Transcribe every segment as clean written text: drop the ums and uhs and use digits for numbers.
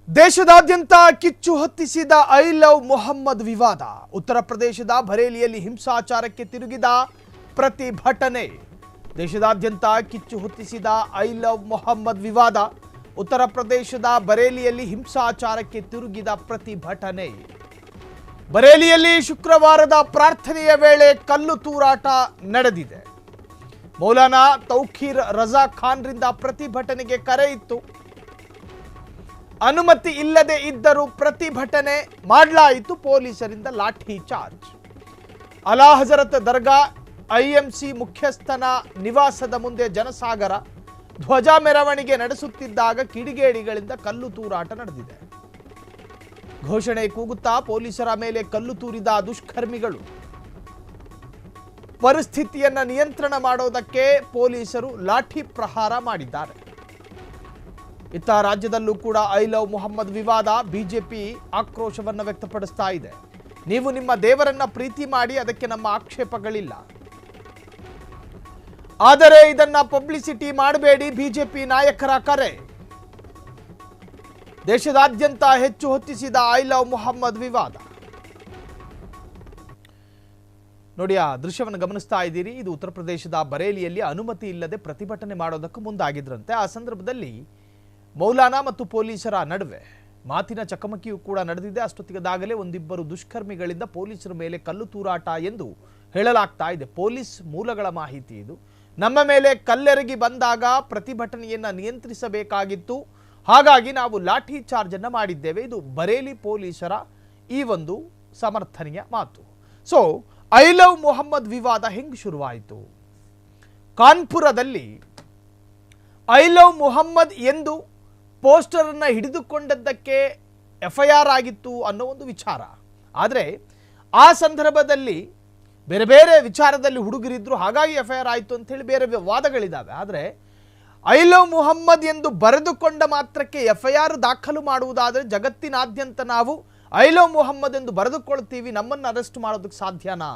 ದೇಶದಾದ್ಯಂತ ಕಿಚ್ಚು ಹೊತ್ತಿಸಿದ I love Mohammed ವಿವಾದ. ಉತ್ತರ ಪ್ರದೇಶದ ಬರೇಲಿಯಲ್ಲಿ ಹಿಂಸಾಚಾರಕ್ಕೆ ತಿರುಗಿದ ಪ್ರತಿಭಟನೆ. ದೇಶದಾದ್ಯಂತ ಕಿಚ್ಚು ಹೊತ್ತಿಸಿದ ಐ ಲವ್ ಮೊಹಮ್ಮದ್ ವಿವಾದ. ಉತ್ತರ ಪ್ರದೇಶದ ಬರೇಲಿಯಲ್ಲಿ ಹಿಂಸಾಚಾರಕ್ಕೆ ತಿರುಗಿದ ಪ್ರತಿಭಟನೆ. ಬರೇಲಿಯಲ್ಲಿ ಶುಕ್ರವಾರದ ಪ್ರಾರ್ಥನೆಯ ವೇಳೆ ಕಲ್ಲು ತೂರಾಟ ನಡೆದಿದೆ. ಮೌಲಾನಾ ತೌಖೀರ್ ರಜಾ ಖಾನ್ರಿಂದ ಪ್ರತಿಭಟನೆಗೆ ಕರೆ ಇತ್ತು. ಅನುಮತಿ ಇಲ್ಲದೆ ಇದ್ದರೂ ಪ್ರತಿಭಟನೆ ಮಾಡಲಾಯಿತು. ಪೊಲೀಸರಿಂದ ಲಾಠಿ ಚಾರ್ಜ್. ಅಲಾ ಹಜರತ್ ದರ್ಗಾ ಐಎಂಸಿ ಮುಖ್ಯಸ್ಥನ ನಿವಾಸದ ಮುಂದೆ ಜನಸಾಗರ. ಧ್ವಜ ಮೆರವಣಿಗೆ ನಡೆಸುತ್ತಿದ್ದಾಗ ಕಿಡಿಗೇಡಿಗಳಿಂದ ಕಲ್ಲು ತೂರಾಟ ನಡೆದಿದೆ. ಘೋಷಣೆ ಕೂಗುತ್ತಾ ಪೊಲೀಸರ ಮೇಲೆ ಕಲ್ಲು ತೂರಿದ ದುಷ್ಕರ್ಮಿಗಳು. ಪರಿಸ್ಥಿತಿಯನ್ನ ನಿಯಂತ್ರಣ ಮಾಡೋದಕ್ಕೆ ಪೊಲೀಸರು ಲಾಠಿ ಪ್ರಹಾರ ಮಾಡಿದ್ದಾರೆ. ಇತ್ತ ರಾಜ್ಯದಲ್ಲೂ ಕೂಡ ಐ ಲವ್ ಮೊಹಮ್ಮದ್ ವಿವಾದ. ಬಿಜೆಪಿ ಆಕ್ರೋಶವನ್ನು ವ್ಯಕ್ತಪಡಿಸ್ತಾ ಇದೆ. ನೀವು ನಿಮ್ಮ ದೇವರನ್ನ ಪ್ರೀತಿ ಮಾಡಿ, ಅದಕ್ಕೆ ನಮ್ಮ ಆಕ್ಷೇಪಗಳಿಲ್ಲ, ಆದರೆ ಇದನ್ನ ಪಬ್ಲಿಸಿಟಿ ಮಾಡಬೇಡಿ. ಬಿಜೆಪಿ ನಾಯಕರ ಕರೆ. ದೇಶದಾದ್ಯಂತ ಹೆಚ್ಚು ಹೊತ್ತಿಸಿದ ಐ ಲವ್ ಮೊಹಮ್ಮದ್ ವಿವಾದ. ನೋಡಿ, ಆ ದೃಶ್ಯವನ್ನು ಗಮನಿಸ್ತಾ ಇದ್ದೀರಿ. ಇದು ಉತ್ತರ ಪ್ರದೇಶದ ಬರೇಲಿಯಲ್ಲಿ ಅನುಮತಿ ಇಲ್ಲದೆ ಪ್ರತಿಭಟನೆ ಮಾಡೋದಕ್ಕೆ ಮುಂದಾಗಿದ್ರಂತೆ. ಆ ಸಂದರ್ಭದಲ್ಲಿ ಮೌಲಾನಾ ಮತ್ತು ಪೊಲೀಸರ ನಡುವೆ ಮಾತಿನ ಚಕಮಕಿಯೂ ಕೂಡ ನಡೆದಿದೆ. ಅಷ್ಟೊತ್ತಿಗದಾಗಲೇ ಒಂದಿಬ್ಬರು ದುಷ್ಕರ್ಮಿಗಳಿಂದ ಪೊಲೀಸರ ಮೇಲೆ ಕಲ್ಲು ತೂರಾಟ ಎಂದು ಹೇಳಲಾಗ್ತಾ ಇದೆ. ಪೊಲೀಸ್ ಮೂಲಗಳ ಮಾಹಿತಿ ಇದು. ನಮ್ಮ ಮೇಲೆ ಕಲ್ಲೆರಗಿ ಬಂದಾಗ ಪ್ರತಿಭಟನೆಯನ್ನ ನಿಯಂತ್ರಿಸಬೇಕಾಗಿತ್ತು, ಹಾಗಾಗಿ ನಾವು ಲಾಠಿ ಚಾರ್ಜ್ ಅನ್ನ ಮಾಡಿದ್ದೇವೆ. ಇದು ಬರೇಲಿ ಪೊಲೀಸರ ಈ ಒಂದು ಸಮರ್ಥನೆಯ ಮಾತು. ಸೊ ಐ ಲವ್ ಮೊಹಮ್ಮದ್ ವಿವಾದ ಹೆಂಗ್ ಶುರುವಾಯಿತು? ಕಾನ್ಪುರದಲ್ಲಿ ಐ ಲವ್ ಮೊಹಮ್ಮದ್ ಎಂದು ಪೋಸ್ಟರ್ ಅನ್ನ ಹಿಡಿದುಕೊಂಡದ್ದಕ್ಕೆ ಎಫ್ಐಆರ್ ಆಗಿತ್ತು ಅನ್ನೋ ಒಂದು ವಿಚಾರ. ಆದರೆ ಆ ಸಂದರ್ಭದಲ್ಲಿ ಬೇರೆ ಬೇರೆ ವಿಚಾರದಲ್ಲಿ ಹುಡುಗರಿದ್ರು, ಹಾಗಾಗಿ ಎಫ್ಐಆರ್ ಆಯಿತು ಅಂತ ಹೇಳಿ ಬೇರೆ ವಾದಗಳಿದ್ದಾವೆ. ಆದರೆ ಐ ಲವ್ ಮೊಹಮ್ಮದ್ ಎಂದು ಬರೆದುಕೊಂಡ ಮಾತ್ರಕ್ಕೆ ಎಫ್ಐಆರ್ ದಾಖಲು ಮಾಡುವುದಾದರೆ ಜಗತ್ತಿನಾದ್ಯಂತ ನಾವು ಐ ಲವ್ ಮೊಹಮ್ಮದ್ ಎಂದು ಬರೆದುಕೊಳ್ತೀವಿ, ನಮ್ಮನ್ನು ಅರೆಸ್ಟ್ ಮಾಡೋದಕ್ಕೆ ಸಾಧ್ಯನಾ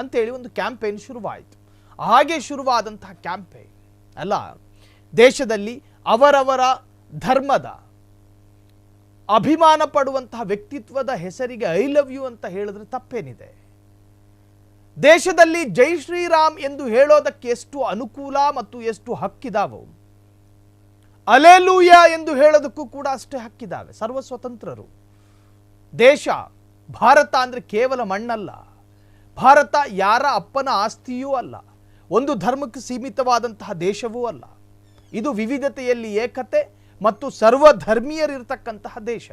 ಅಂತೇಳಿ ಒಂದು ಕ್ಯಾಂಪೇನ್ ಶುರುವಾಯಿತು. ಹಾಗೆ ಶುರುವಾದಂತಹ ಕ್ಯಾಂಪೇನ್ ಅಲ್ಲ, ದೇಶದಲ್ಲಿ ಅವರವರ ಧರ್ಮದ ಅಭಿಮಾನ ಪಡುವಂತಹ ವ್ಯಕ್ತಿತ್ವದ ಹೆಸರಿಗೆ ಐ ಲವ್ ಯು ಅಂತ ಹೇಳಿದ್ರೆ ತಪ್ಪೇನಿದೆ? ದೇಶದಲ್ಲಿ ಜೈ ಶ್ರೀರಾಮ್ ಎಂದು ಹೇಳೋದಕ್ಕೆ ಎಷ್ಟು ಅನುಕೂಲ ಮತ್ತು ಎಷ್ಟು ಹಕ್ಕಿದಾವೋ, ಅಲೆಲೂಯ ಎಂದು ಹೇಳೋದಕ್ಕೂ ಕೂಡ ಅಷ್ಟೇ ಹಕ್ಕಿದಾವೆ. ಸರ್ವ ಸ್ವತಂತ್ರರು. ದೇಶ ಭಾರತ ಅಂದ್ರೆ ಕೇವಲ ಮಣ್ಣಲ್ಲ, ಭಾರತ ಯಾರ ಅಪ್ಪನ ಆಸ್ತಿಯೂ ಅಲ್ಲ, ಒಂದು ಧರ್ಮಕ್ಕೆ ಸೀಮಿತವಾದಂತಹ ದೇಶವೂ ಅಲ್ಲ. ಇದು ವಿವಿಧತೆಯಲ್ಲಿ ಏಕತೆ ಮತ್ತು ಸರ್ವಧರ್ಮೀಯರಿರ್ತಕ್ಕಂತಹ ದೇಶ.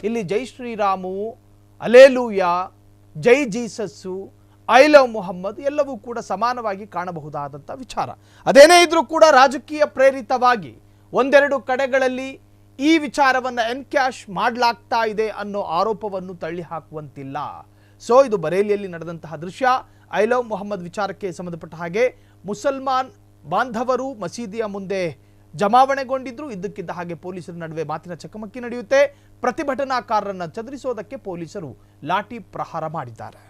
ಇಲ್ಲಿ ಜೈ ಶ್ರೀರಾಮು, ಅಲೆಲೂಯ, ಜೈ ಜೀಸಸ್ಸು, ಐ ಲವ್ ಮೊಹಮ್ಮದ್ ಎಲ್ಲವೂ ಕೂಡ ಸಮಾನವಾಗಿ ಕಾಣಬಹುದಾದಂಥ ವಿಚಾರ. ಅದೇನೇ ಇದ್ರೂ ಕೂಡ ರಾಜಕೀಯ ಪ್ರೇರಿತವಾಗಿ ಒಂದೆರಡು ಕಡೆಗಳಲ್ಲಿ ಈ ವಿಚಾರವನ್ನು ಎನ್ಕ್ಯಾಶ್ ಮಾಡಲಾಗ್ತಾ ಇದೆ ಅನ್ನೋ ಆರೋಪವನ್ನು ತಳ್ಳಿ ಹಾಕುವಂತಿಲ್ಲ. ಸೊ ಇದು ಬರೇಲಿಯಲ್ಲಿ ನಡೆದಂತಹ ದೃಶ್ಯ. ಐ ಲವ್ ಮೊಹಮ್ಮದ್ ವಿಚಾರಕ್ಕೆ ಸಂಬಂಧಪಟ್ಟ ಹಾಗೆ ಮುಸಲ್ಮಾನ್ ಬಾಂಧವರು ಮಸೀದಿಯ ಮುಂದೆ ಜಮಾವಣೆಗೊಂಡಿದ್ರು. ಇದ್ದಕ್ಕಿದ್ದ ಹಾಗೆ ಪೊಲೀಸರ ನಡುವೆ ಮಾತಿನ ಚಕಮಕಿ ನಡೆಯುತ್ತೆ. ಪ್ರತಿಭಟನಾಕಾರರನ್ನು ಚದುರಿಸೋದಕ್ಕೆ ಪೊಲೀಸರು ಲಾಠಿ ಪ್ರಹಾರ ಮಾಡಿದ್ದಾರೆ.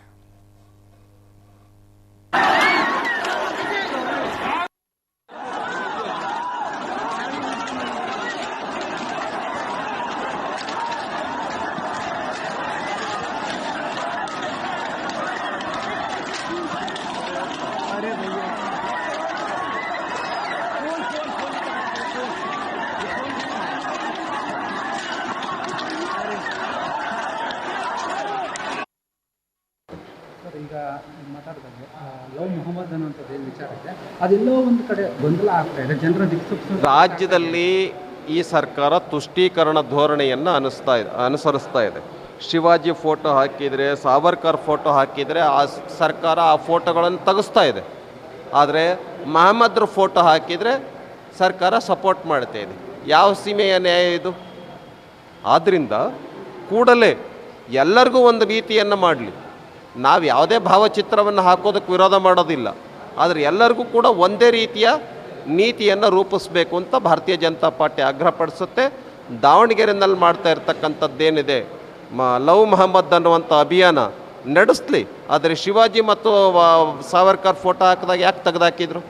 ಈಗ ಮಾತಾಡಿದಾಗ ಲವ್ ಮೊಹಮ್ಮದ್ ಅನ್ನುವಂಥದ್ದು ಏನು ವಿಚಾರ ಇದೆ, ಅದೆಲ್ಲೋ ಒಂದು ಕಡೆ ಗೊಂದಲ ಆಗ್ತಾ ಇದೆ. ಜನರ ದಿಕ್ಸೂಚನೆ ರಾಜ್ಯದಲ್ಲಿ ಈ ಸರ್ಕಾರ ತುಷ್ಟೀಕರಣ ಧೋರಣೆಯನ್ನು ಅನುಸರಿಸ್ತಾ ಇದೆ. ಶಿವಾಜಿ ಫೋಟೋ ಹಾಕಿದರೆ, ಸಾವರ್ಕರ್ ಫೋಟೋ ಹಾಕಿದರೆ ಆ ಸರ್ಕಾರ ಆ ಫೋಟೋಗಳನ್ನು ತೆಗೆಸ್ತಾ ಇದೆ. ಆದರೆ ಮಹಮ್ಮದ್ರ ಫೋಟೋ ಹಾಕಿದರೆ ಸರ್ಕಾರ ಸಪೋರ್ಟ್ ಮಾಡ್ತಾ ಇದೆ. ಯಾವ ಸೀಮೆಯ ನ್ಯಾಯ ಇದು? ಆದ್ದರಿಂದ ಕೂಡಲೇ ಎಲ್ಲರಿಗೂ ಒಂದು ನೀತಿಯನ್ನು ಮಾಡಲಿ. ನಾವು ಯಾವುದೇ ಭಾವಚಿತ್ರವನ್ನು ಹಾಕೋದಕ್ಕೆ ವಿರೋಧ ಮಾಡೋದಿಲ್ಲ, ಆದರೆ ಎಲ್ಲರಿಗೂ ಕೂಡ ಒಂದೇ ರೀತಿಯ ನೀತಿಯನ್ನು ರೂಪಿಸಬೇಕು ಅಂತ ಭಾರತೀಯ ಜನತಾ ಪಾರ್ಟಿ ಆಗ್ರಹಪಡಿಸುತ್ತೆ. ದಾವಣಗೆರೆಯಲ್ಲಿ ಮಾಡ್ತಾ ಇರ್ತಕ್ಕಂಥದ್ದೇನಿದೆ ಲವ್ ಮೊಹಮ್ಮದ್ ಅನ್ನುವಂಥ ಅಭಿಯಾನ ನಡೆಸಲಿ. ಆದರೆ ಶಿವಾಜಿ ಮತ್ತು ಸಾವರ್ಕರ್ ಫೋಟೋ ಹಾಕಿದಾಗ ಯಾಕೆ ತೆಗೆದಾಕಿದ್ರು?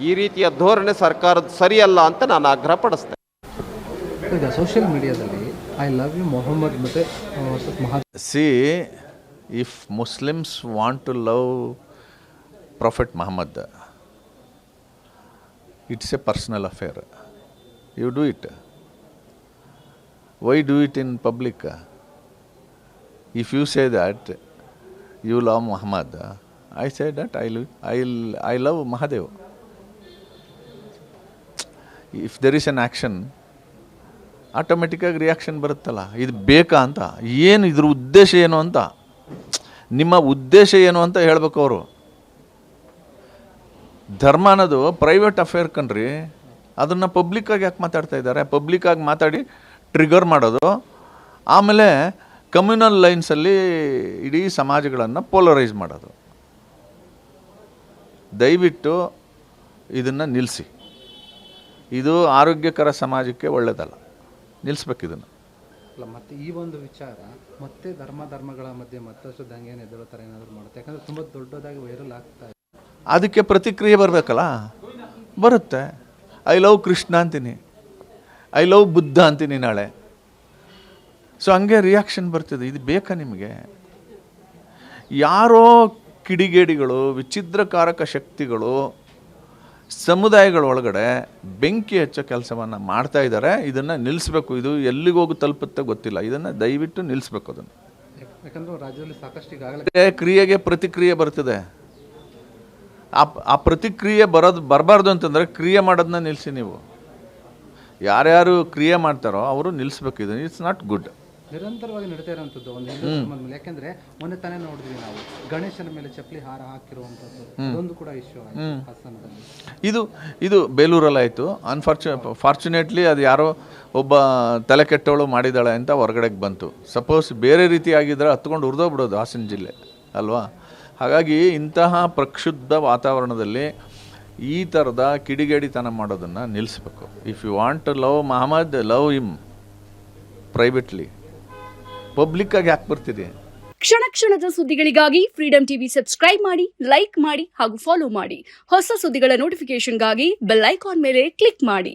ಈ ರೀತಿಯ ಧೋರಣೆ ಸರ್ಕಾರದ ಸರಿಯಲ್ಲ ಅಂತ ನಾನು ಆಗ್ರಹಪಡಿಸ್ತೇನೆ. ಈಗ ಸೋಷಿಯಲ್ ಮೀಡಿಯಾದಲ್ಲಿ ಐ ಲವ್ ಯು ಮೊಹಮ್ಮದ್ ಮತ್ತು See, if Muslims want to love Prophet Muhammad, it's a personal affair. You do it. Why do it in public? If you say that you love Muhammad, I say that I love Mahadev. If there is an action, ಆಟೋಮೆಟಿಕ್ಕಾಗಿ reaction ಬರುತ್ತಲ್ಲ, ಇದು ಬೇಕಾ ಅಂತ, ಏನು ಇದ್ರ ಉದ್ದೇಶ ಏನು ಅಂತ, ನಿಮ್ಮ ಉದ್ದೇಶ ಏನು ಅಂತ ಹೇಳ್ಬೇಕು ಅವರು. ಧರ್ಮ ಅನ್ನೋದು ಪ್ರೈವೇಟ್ ಅಫೇರ್ ಕಣ್ರಿ, ಅದನ್ನು ಪಬ್ಲಿಕ್ಕಾಗಿ ಯಾಕೆ ಮಾತಾಡ್ತಾ ಇದ್ದಾರೆ? ಪಬ್ಲಿಕ್ಕಾಗಿ ಮಾತಾಡಿ ಟ್ರಿಗರ್ ಮಾಡೋದು, ಆಮೇಲೆ ಕಮ್ಯುನಲ್ ಲೈನ್ಸಲ್ಲಿ ಇಡೀ ಸಮಾಜಗಳನ್ನು ಪೋಲರೈಸ್ ಮಾಡೋದು. ದಯವಿಟ್ಟು ಇದನ್ನು ನಿಲ್ಲಿಸಿ. ಇದು ಆರೋಗ್ಯಕರ ಸಮಾಜಕ್ಕೆ ಒಳ್ಳೆಯದಲ್ಲ. ನಿಲ್ಲಿಸ್ಬೇಕು ಇದನ್ನು. ಅಲ್ಲ, ಮತ್ತು ಈ ಒಂದು ವಿಚಾರ ಮತ್ತೆ ಧರ್ಮಗಳ ಮಧ್ಯೆ ಮತ್ತಷ್ಟು ದಂಗೆಯನ್ನು ಎದುರೋ ಥರ ಏನಾದರೂ ಮಾಡುತ್ತೆ, ಯಾಕಂದರೆ ತುಂಬ ದೊಡ್ಡದಾಗಿ ವೈರಲ್ ಆಗ್ತಾ ಇದೆ. ಅದಕ್ಕೆ ಪ್ರತಿಕ್ರಿಯೆ ಬರಬೇಕಲ್ಲ, ಬರುತ್ತೆ. ಐ ಲವ್ ಕೃಷ್ಣ ಅಂತೀನಿ, ಐ ಲವ್ ಬುದ್ಧ ಅಂತೀನಿ ನಾಳೆ. ಸೊ ಹಂಗೆ ರಿಯಾಕ್ಷನ್ ಬರ್ತಿದೆ. ಇದು ಬೇಕಾ ನಿಮಗೆ? ಯಾರೋ ಕಿಡಿಗೇಡಿಗಳು, ವಿಚ್ಛಿದ್ರಕಾರಕ ಶಕ್ತಿಗಳು ಸಮುದಾಯಗಳ ಒಳಗಡೆ ಬೆಂಕಿ ಹಚ್ಚೋ ಕೆಲಸವನ್ನು ಮಾಡ್ತಾ ಇದ್ದಾರೆ. ಇದನ್ನು ನಿಲ್ಲಿಸ್ಬೇಕು. ಇದು ಎಲ್ಲಿಗೆ ಹೋಗಿ ತಲುಪುತ್ತೆ ಗೊತ್ತಿಲ್ಲ. ಇದನ್ನು ದಯವಿಟ್ಟು ನಿಲ್ಲಿಸ್ಬೇಕು. ಅದನ್ನು ಯಾಕಂದರೆ ರಾಜ್ಯದಲ್ಲಿ ಸಾಕಷ್ಟು ಈಗಾಗಲೇ ಕ್ರಿಯೆಗೆ ಪ್ರತಿಕ್ರಿಯೆ ಬರ್ತದೆ. ಆ ಪ್ರತಿಕ್ರಿಯೆ ಬರಬಾರ್ದು ಅಂತಂದರೆ ಕ್ರಿಯೆ ಮಾಡೋದನ್ನ ನಿಲ್ಲಿಸಿ. ನೀವು ಯಾರ್ಯಾರು ಕ್ರಿಯೆ ಮಾಡ್ತಾರೋ ಅವರು ನಿಲ್ಲಿಸ್ಬೇಕು. ಇದು ಇಟ್ಸ್ ನಾಟ್ ಗುಡ್. ನಿರಂತರವಾಗಿ ನಡೀತಾ ಇರೋವಂಥದ್ದು ಒಂದು ಹಿಂದೂ ಧರ್ಮದ ಮೇಲೆ. ಯಾಕೆಂದರೆ ಮೊನ್ನೆ ತಾನೇ ನೋಡಿದ್ವಿ ನಾವು ಗಣೇಶನ ಮೇಲೆ ಚಪ್ಪಲಿ ಹಾರ ಹಾಕಿರುವಂಥದ್ದು, ಅದೊಂದು ಕೂಡ ಇಶ್ಯೂ ಆಯಿತು ಹಾಸನದಲ್ಲಿ. ಇದು ಬೇಲೂರಲ್ಲಾಯಿತು. ಫಾರ್ಚುನೇಟ್ಲಿ ಅದು ಯಾರೋ ಒಬ್ಬ ತಲೆ ಕೆಟ್ಟವಳು ಮಾಡಿದ್ದಾಳೆ ಅಂತ ಹೊರಗಡೆಗೆ ಬಂತು. ಸಪೋಸ್ ಬೇರೆ ರೀತಿ ಆಗಿದ್ದರೆ ಹತ್ಕೊಂಡು ಉರಿದೋಗ್ಬಿಡೋದು ಹಾಸನ ಜಿಲ್ಲೆ ಅಲ್ವಾ? ಹಾಗಾಗಿ ಇಂತಹ ಪ್ರಕ್ಷುಬ್ಧ ವಾತಾವರಣದಲ್ಲಿ ಈ ಥರದ ಕಿಡಿಗೇಡಿತನ ಮಾಡೋದನ್ನು ನಿಲ್ಲಿಸ್ಬೇಕು. If you want to love Mohammed, love him privately. ಪಬ್ಲಿಕ್ಕಾಗಿ ಯಾಕೆ ಬರ್ತಿದೆ? ಕ್ಷಣ ಕ್ಷಣದ ಸುದ್ದಿಗಳಿಗಾಗಿ ಫ್ರೀಡಂ ಟಿವಿ ಸಬ್ಸ್ಕ್ರೈಬ್ ಮಾಡಿ, ಲೈಕ್ ಮಾಡಿ ಹಾಗೂ ಫಾಲೋ ಮಾಡಿ. ಹೊಸ ಸುದ್ದಿಗಳ ನೋಟಿಫಿಕೇಶನ್ಗಾಗಿ ಬೆಲ್ ಐಕಾನ್ ಮೇಲೆ ಕ್ಲಿಕ್ ಮಾಡಿ.